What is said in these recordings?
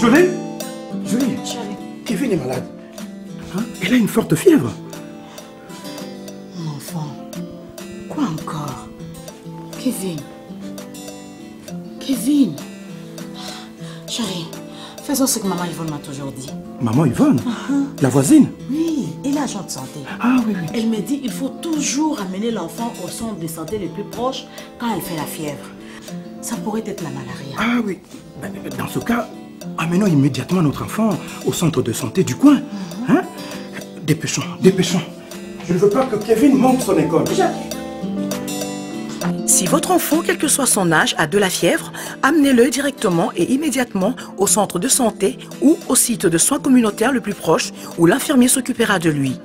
Julie? Julie, Chérie. Kevin est malade. Hein? Elle a une forte fièvre. Mon enfant, quoi encore? Kevin. Kevin. Chérie, faisons ce que maman Yvonne m'a toujours dit. Maman Yvonne? La voisine? Oui, et l'agent de santé. Ah oui, oui. Elle me dit qu'il faut toujours amener l'enfant au centre de santé le plus proche quand elle fait la fièvre. Ça pourrait être la malaria. Ah oui. Dans ce cas, amenons immédiatement notre enfant au centre de santé du coin. Hein? Dépêchons, dépêchons. Je ne veux pas que Kevin manque son école. Si votre enfant, quel que soit son âge, a de la fièvre, amenez-le directement et immédiatement au centre de santé ou au site de soins communautaires le plus proche où l'infirmier s'occupera de lui.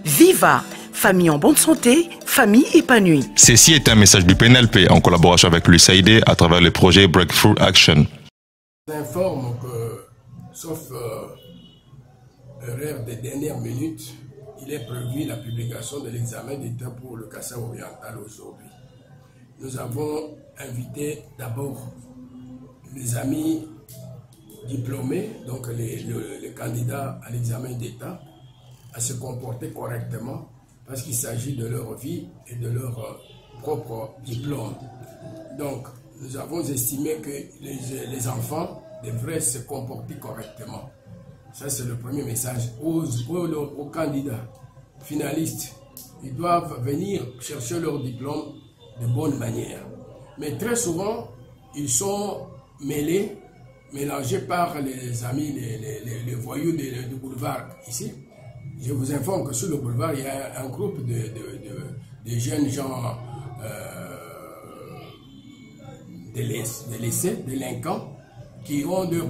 Viva! Famille en bonne santé, famille épanouie. Ceci est un message du PNLP en collaboration avec l'USAID à travers le projet Breakthrough Action. J'informe que, sauf erreur des dernières minutes, il est prévu la publication de l'examen d'État pour le Kassai oriental aujourd'hui. Nous avons invité d'abord les amis diplômés, donc les candidats à l'examen d'État, à se comporter correctement parce qu'il s'agit de leur vie et de leur propre diplôme. Donc, nous avons estimé que les enfants devraient se comporter correctement. Ça, c'est le premier message. Aux candidats finalistes, ils doivent venir chercher leur diplôme de bonne manière. Mais très souvent, ils sont mélangés par les amis, les voyous du boulevard ici. Je vous informe que sur le boulevard, il y a un groupe de jeunes gens délaissés, délinquants, qui ont leur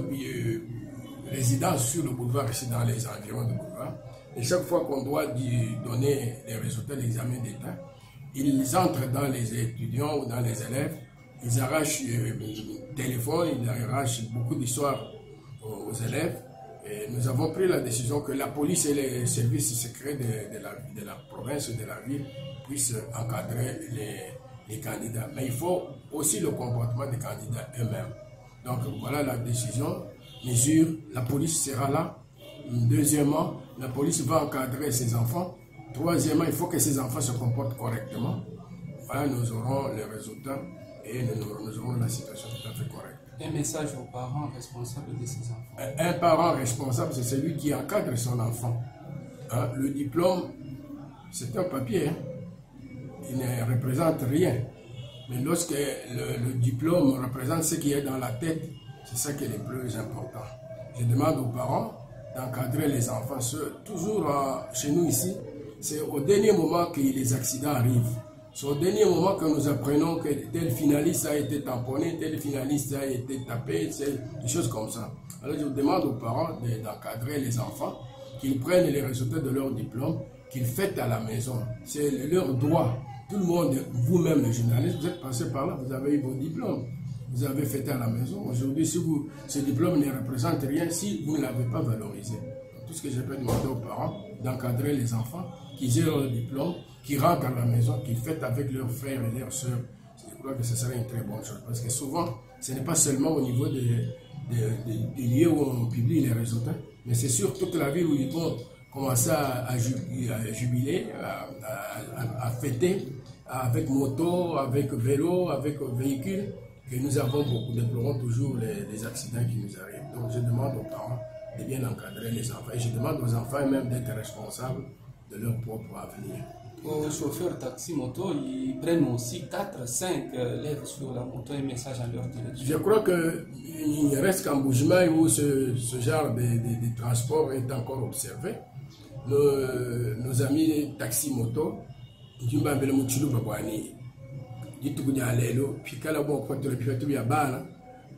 résidence sur le boulevard, ici dans les environs du boulevard. Et chaque fois qu'on doit donner les résultats de l'examen d'État, ils entrent dans les étudiants ou dans les élèves, ils arrachent le téléphone, ils arrachent beaucoup d'histoires aux élèves. Et nous avons pris la décision que la police et les services secrets de la province ou de la ville puissent encadrer les candidats. Mais il faut aussi le comportement des candidats eux-mêmes. Donc voilà la décision, mesure, la police sera là. Deuxièmement, la police va encadrer ses enfants. Troisièmement, il faut que ces enfants se comportent correctement. Voilà, nous aurons les résultats et nous aurons la situation tout à fait correcte. Un message aux parents responsables de ces enfants. Un parent responsable, c'est celui qui encadre son enfant. Hein? Le diplôme, c'est un papier. Hein? Il ne représente rien. Mais lorsque le diplôme représente ce qui est dans la tête, c'est ça qui est le plus important. Je demande aux parents d'encadrer les enfants. Toujours chez nous ici, c'est au dernier moment que les accidents arrivent. C'est au dernier moment que nous apprenons que tel finaliste a été tamponné, tel finaliste a été tapé, des choses comme ça. Alors je demande aux parents d'encadrer les enfants, qu'ils prennent les résultats de leur diplôme, qu'ils fêtent à la maison. C'est leur droit. Tout le monde, vous-même les journalistes, vous êtes passés par là, vous avez eu vos diplômes. Vous avez fêté à la maison. Aujourd'hui, si ce diplôme ne représente rien, si vous ne l'avez pas valorisé. Donc, tout ce que je peux demander aux parents, d'encadrer les enfants, qu'ils aient leur diplôme, qu'ils rentrent à la maison, qu'ils fêtent avec leurs frères et leurs sœurs. Je crois que ce serait une très bonne chose. Parce que souvent, ce n'est pas seulement au niveau des lieux où on publie les résultats, mais c'est sur toute la ville où ils vont commencer à jubiler, à fêter, avec moto, avec vélo, avec véhicule, que nous avons beaucoup, déplorons toujours les accidents qui nous arrivent. Donc je demande aux parents de bien encadrer les enfants et je demande aux enfants eux-mêmes d'être responsables de leur propre avenir. Aux chauffeurs taxi-moto, ils prennent aussi 4-5 lettres sur la moto et message à leur direction. Je crois qu'il ne reste qu'en Bujimaï où ce genre de transport est encore observé. Nos amis taxi-moto, ils ditukuja lelo pikala bo kwatole pifatu ya bana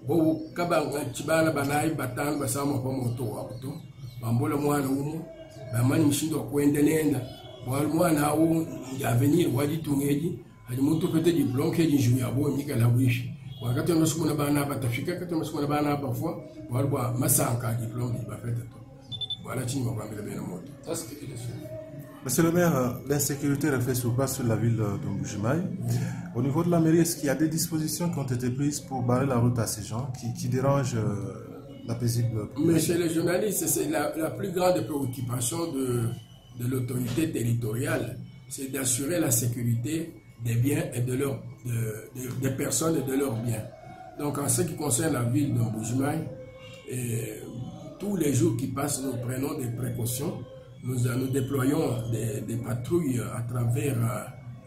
bo kabanga chibana banayi batanu basama kwa moto wakuto bambola mwana umu bamani mshindo kwenda nenda wal mwana u avenir waditungeji hadi muntu pete di bloquer di juu ya bo mikala wishi wakati ndo siku na bana batafika kati ndo siku na bana bafwa walwa masanka diplôme di bafeta to voilà chini makwambira bena moto. Monsieur le maire, l'insécurité refait surface sur la ville de Mbujimaï. Au niveau de la mairie, est-ce qu'il y a des dispositions qui ont été prises pour barrer la route à ces gens qui dérangent la paisible. Mais chez les journalistes, c'est la plus grande préoccupation de l'autorité territoriale, c'est d'assurer la sécurité des biens et des personnes et de leurs biens. Donc en ce qui concerne la ville de Mbuji-Mayi, tous les jours qui passent, nous prenons des précautions. Nous déployons des patrouilles à travers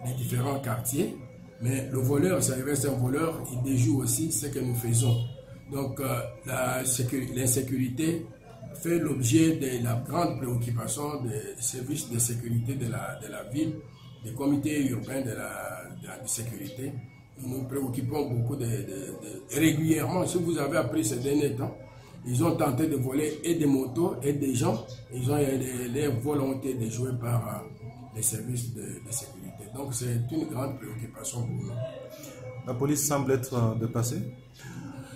les différents quartiers. Mais le voleur, ça reste un voleur, il déjoue aussi ce que nous faisons. Donc l'insécurité fait l'objet de la grande préoccupation des services de sécurité de la ville, des comités urbains de sécurité. Nous nous préoccupons beaucoup régulièrement. Si vous avez appris ces derniers temps, ils ont tenté de voler et des motos et des gens. Ils ont les volontés de jouer par les services de sécurité. Donc c'est une grande préoccupation pour nous. La police semble être dépassée.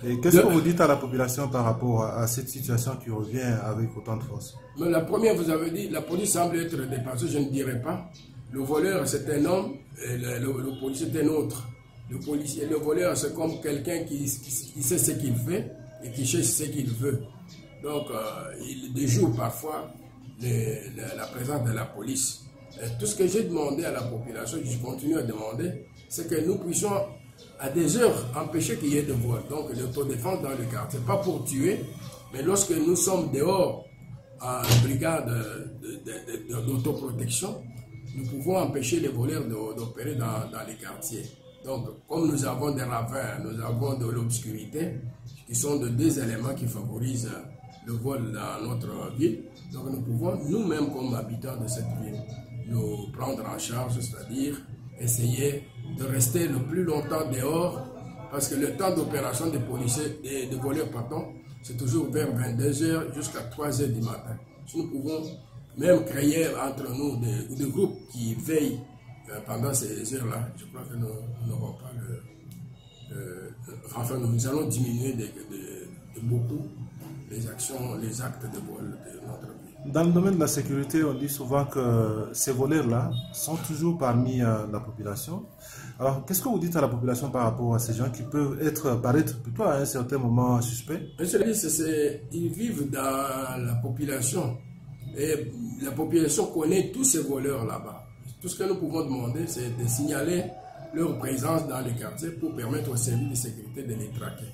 Et qu'est-ce que vous dites à la population par rapport à cette situation qui revient avec autant de force? Mais la première, vous avez dit, la police semble être dépassée, je ne dirais pas. Le voleur, c'est un homme, et le policier, c'est un autre. Le voleur, c'est comme quelqu'un qui sait ce qu'il fait et qui cherche ce qu'il veut. Donc, il déjoue parfois la présence de la police. Et tout ce que j'ai demandé à la population, je continue à demander, c'est que nous puissions à des heures empêcher qu'il y ait de vol. Donc l'autodéfense dans le quartier, pas pour tuer, mais lorsque nous sommes dehors en brigade d'autoprotection, nous pouvons empêcher les voleurs d'opérer dans les quartiers. Donc comme nous avons des ravins, nous avons de l'obscurité, qui sont de deux éléments qui favorisent le vol dans notre ville, donc nous pouvons nous-mêmes comme habitants de cette ville, nous prendre en charge, c'est-à-dire essayer de rester le plus longtemps dehors, parce que le temps d'opération des policiers et des voleurs, c'est toujours vers 22h jusqu'à 3h du matin. Si nous pouvons même créer entre nous des groupes qui veillent pendant ces heures-là, je crois que nous n'aurons pas enfin, nous allons diminuer de beaucoup les actions, les actes de vol de notre vie. Dans le domaine de la sécurité, on dit souvent que ces voleurs-là sont toujours parmi la population. Alors, qu'est-ce que vous dites à la population par rapport à ces gens qui peuvent paraître plutôt à un certain moment suspects? Ils vivent dans la population. Et la population connaît tous ces voleurs là-bas. Tout ce que nous pouvons demander, c'est de signaler leur présence dans les quartiers pour permettre aux services de sécurité de les traquer.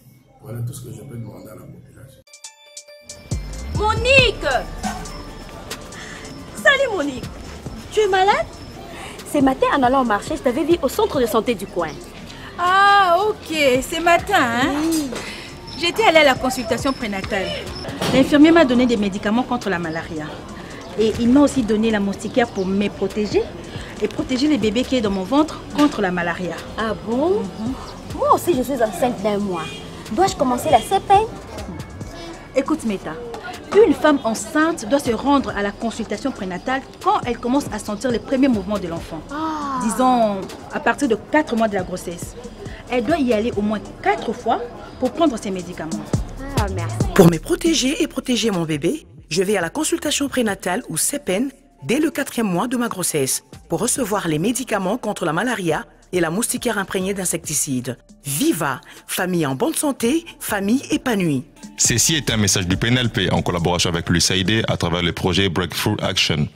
Voilà tout ce que je peux demander à la population. Monique! Salut Monique! Tu es malade? Ce matin, en allant au marché, je t'avais vu au centre de santé du coin. Ah, ok. Ce matin, hein? Oui. J'étais allée à la consultation prénatale. L'infirmier m'a donné des médicaments contre la malaria. Et il m'a aussi donné la moustiquaire pour me protéger et protéger les bébés qui sont dans mon ventre contre la malaria. Ah bon? Moi aussi, je suis enceinte d'1 mois. Dois-je commencer la CPN? Écoute, Meta. Une femme enceinte doit se rendre à la consultation prénatale quand elle commence à sentir les premiers mouvements de l'enfant. Ah. Disons, à partir de 4 mois de la grossesse. Elle doit y aller au moins 4 fois pour prendre ses médicaments. Ah, merci. Pour me protéger et protéger mon bébé, je vais à la consultation prénatale ou CPN dès le 4e mois de ma grossesse pour recevoir les médicaments contre la malaria et la moustiquaire imprégnée d'insecticides. Viva, famille en bonne santé, famille épanouie. Ceci est un message du PNLP en collaboration avec l'USAID à travers le projet Breakthrough Action.